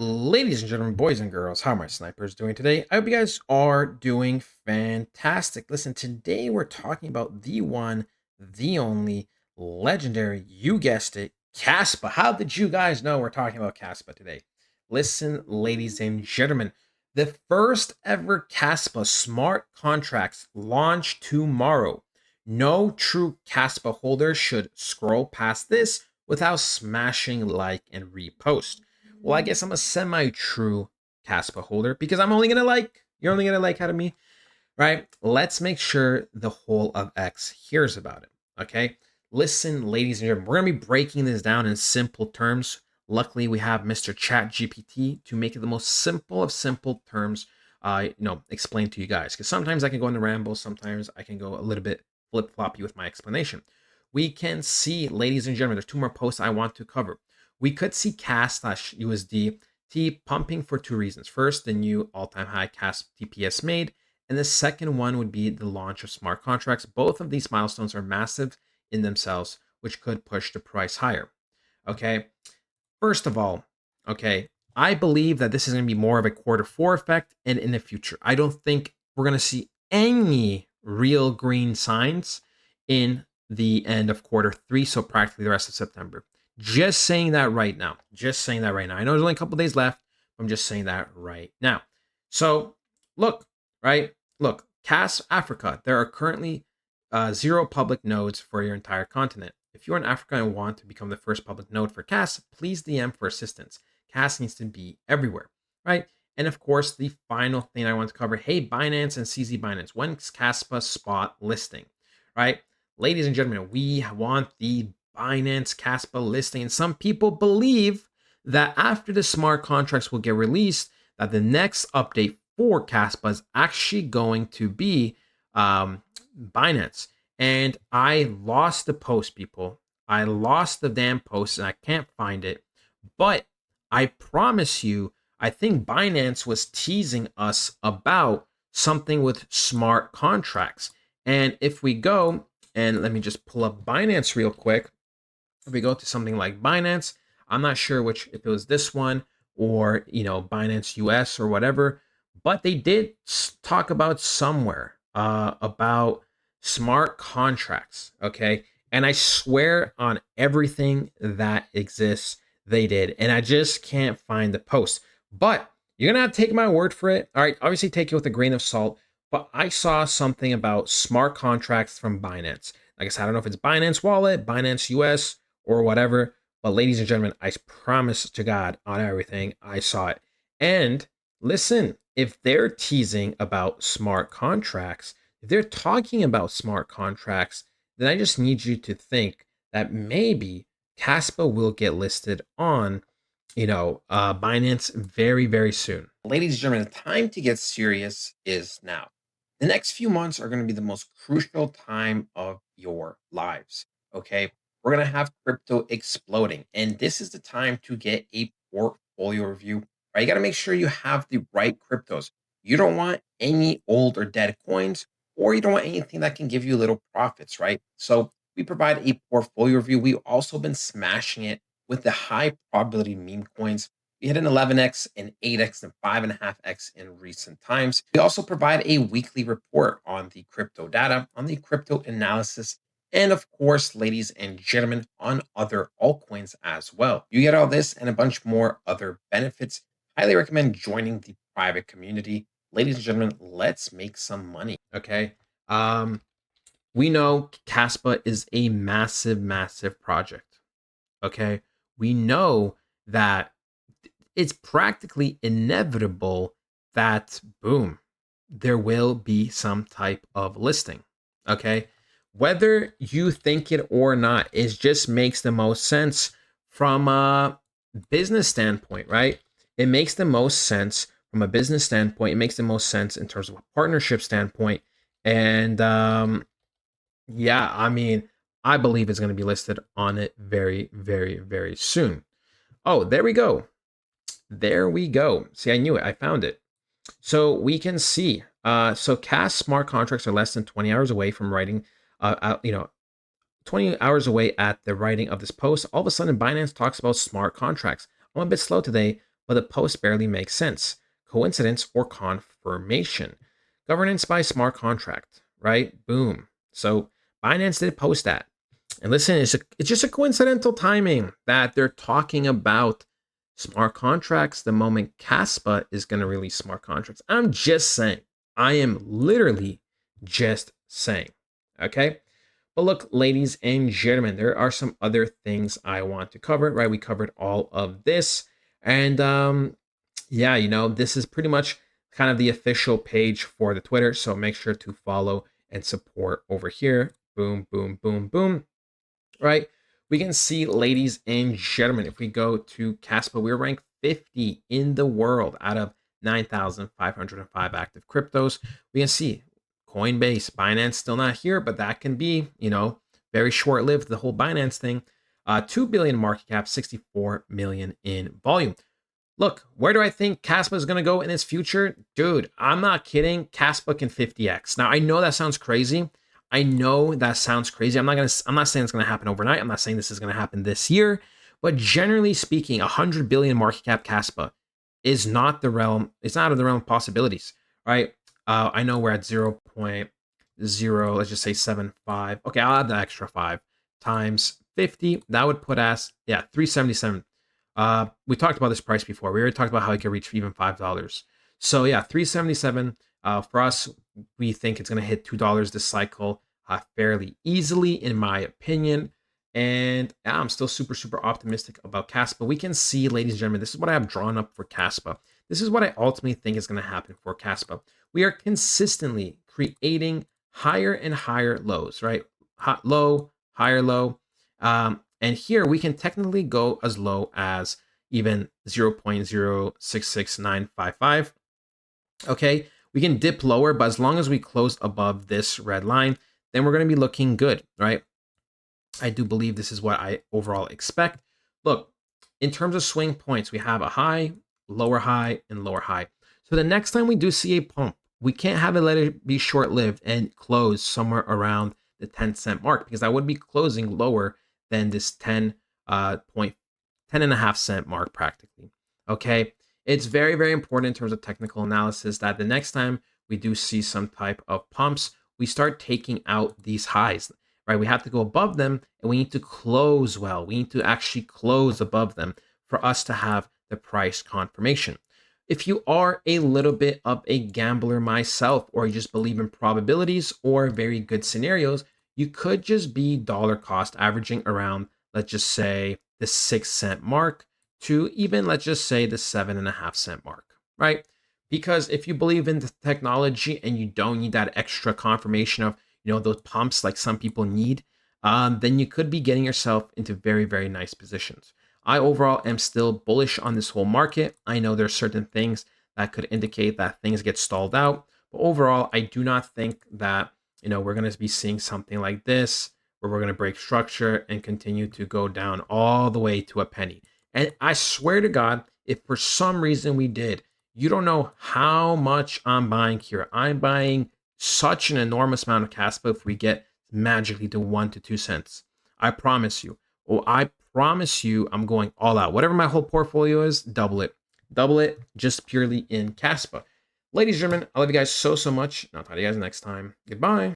Ladies and gentlemen, boys and girls, how are my snipers doing today? I hope you guys are doing fantastic. Listen, today we're talking about the one, the only, legendary, you guessed it, Kaspa. How did you guys know we're talking about Kaspa today? Listen, ladies and gentlemen, the first ever Kaspa smart contracts launch tomorrow. No true Kaspa holder should scroll past this without smashing like and repost. Well, I guess I'm a semi-true Caspa holder because you're only gonna like out of me, right? Let's make sure the whole of X hears about it. Okay. Listen, ladies and gentlemen, we're gonna be breaking this down in simple terms. Luckily, we have Mr. Chat GPT to make it the most simple of simple terms, explain to you guys. Because sometimes I can go into rambles, sometimes I can go a little bit flip floppy with my explanation. We can see, ladies and gentlemen, there's two more posts I want to cover. We could see CAS/USDT pumping for two reasons. First, the new all-time high CAS TPS made, and the second one would be the launch of smart contracts. Both of these milestones are massive in themselves, which could push the price higher. Okay. First of all, okay, I believe that this is going to be more of a quarter four effect and in the future. I don't think we're going to see any real green signs in the end of quarter three, so practically the rest of September. Just saying that right now. Just saying that right now. I know there's only a couple days left. I'm just saying that right now. So look, right? Look, CAS Africa, there are currently 0 public nodes for your entire continent. If you're in Africa and want to become the first public node for CAS, please DM for assistance. CAS needs to be everywhere, right? And of course, the final thing I want to cover, hey, Binance and CZ Binance, when's Kaspa spot listing, right? Ladies and gentlemen, we want the Binance Kaspa listing. And some people believe that after the smart contracts will get released, that the next update for Kaspa is actually going to be Binance. And I lost the post, people. I lost the damn post and I can't find it. But I promise you, I think Binance was teasing us about something with smart contracts. And if we go, and let me just pull up Binance real quick. If we go to something like Binance, I'm not sure if it was this one or, Binance US or whatever, but they did talk about somewhere about smart contracts. Okay. And I swear on everything that exists, they did. And I just can't find the post. But you're going to have to take my word for it. All right. Obviously, take it with a grain of salt. But I saw something about smart contracts from Binance. Like I said, I don't know if it's Binance Wallet, Binance US, or whatever. But ladies and gentlemen, I promise to God on everything, I saw it. And listen, if they're teasing about smart contracts, if they're talking about smart contracts, then I just need you to think that maybe Caspa will get listed on, Binance very, very soon. Ladies and gentlemen, the time to get serious is now. The next few months are going to be the most crucial time of your lives. Okay. We're going to have crypto exploding. And this is the time to get a portfolio review, right? You got to make sure you have the right cryptos. You don't want any old or dead coins, or you don't want anything that can give you little profits, right? So we provide a portfolio review. We've also been smashing it with the high probability meme coins. We hit an 11x, an 8x, and 5.5x in recent times. We also provide a weekly report on the crypto data, on the crypto analysis, and of course, ladies and gentlemen, on other altcoins as well. You get all this and a bunch more other benefits. Highly recommend joining the private community. Ladies and gentlemen, let's make some money. Okay. We know Caspa is a massive, massive project. Okay. We know that it's practically inevitable that, boom, there will be some type of listing. Okay. Whether you think it or not, it just makes the most sense from a business standpoint, right? It makes the most sense from a business standpoint. It makes the most sense in terms of a partnership standpoint. And yeah, I mean, I believe it's going to be listed on it very, very, very soon. Oh, there we go. There we go. See, I knew it. I found it. So we can see. So CAS smart contracts are less than 20 hours away from writing, 20 hours away at the writing of this post. All of a sudden, Binance talks about smart contracts. I'm a bit slow today, but the post barely makes sense. Coincidence or confirmation? Governance by smart contract, right? Boom. So Binance did post that. And listen, it's just a coincidental timing that they're talking about smart contracts the moment Kaspa is going to release smart contracts. I'm just saying. I am literally just saying. Okay. But look, ladies and gentlemen, there are some other things I want to cover, right? We covered all of this. And yeah, this is pretty much kind of the official page for the Twitter. So make sure to follow and support over here. Boom, boom, boom, boom. Right? We can see, ladies and gentlemen, if we go to Kaspa, we're ranked 50 in the world out of 9,505 active cryptos. We can see Coinbase, Binance still not here, but that can be, very short lived, the whole Binance thing. 2 billion market cap, 64 million in volume. Look, where do I think Kaspa is going to go in its future? Dude, I'm not kidding. Kaspa can 50x. Now, I know that sounds crazy. I'm not saying it's going to happen overnight. I'm not saying this is going to happen this year, but generally speaking, 100 billion market cap Kaspa is not the realm. It's not out of the realm of possibilities, right? I know we're at 0.0, let's just say 75. Okay, I'll add the extra 5 times 50. That would put us, 377. We talked about this price before. We already talked about how it could reach even $5. So yeah, 377. For us, we think it's going to hit $2 this cycle fairly easily, in my opinion. And I'm still super, super optimistic about Kaspa. We can see, ladies and gentlemen, this is what I have drawn up for Kaspa. This is what I ultimately think is going to happen for Kaspa. We are consistently creating higher and higher lows, right? Hot low, higher low. And here we can technically go as low as even 0.066955. Okay, we can dip lower, but as long as we close above this red line, then we're going to be looking good, right? I do believe this is what I overall expect. Look, in terms of swing points, we have a high, lower high, and lower high. So the next time we do see a pump, we can't have it let it be short-lived and close somewhere around the 10-cent mark, because I would be closing lower than this 10 and a half cent mark practically. Okay, it's very, very important in terms of technical analysis that the next time we do see some type of pumps, we start taking out these highs, right? We have to go above them, and we need to close well. We need to actually close above them for us to have the price confirmation. If you are a little bit of a gambler myself, or you just believe in probabilities or very good scenarios, you could just be dollar cost averaging around, let's just say, the 6-cent mark to even, let's just say, the 7.5-cent mark, right? Because if you believe in the technology and you don't need that extra confirmation of, those pumps like some people need, then you could be getting yourself into very, very nice positions. I overall am still bullish on this whole market. I know there's certain things that could indicate that things get stalled out, but overall, I do not think that, we're going to be seeing something like this, where we're going to break structure and continue to go down all the way to a penny. And I swear to God, if for some reason we did, you don't know how much I'm buying here. I'm buying such an enormous amount of Kaspa if we get magically to 1 to 2 cents. I promise you. I promise you I'm going all out. Whatever my whole portfolio is, double it. Double it just purely in Kaspa. Ladies and gentlemen, I love you guys so, so much. And I'll talk to you guys next time. Goodbye.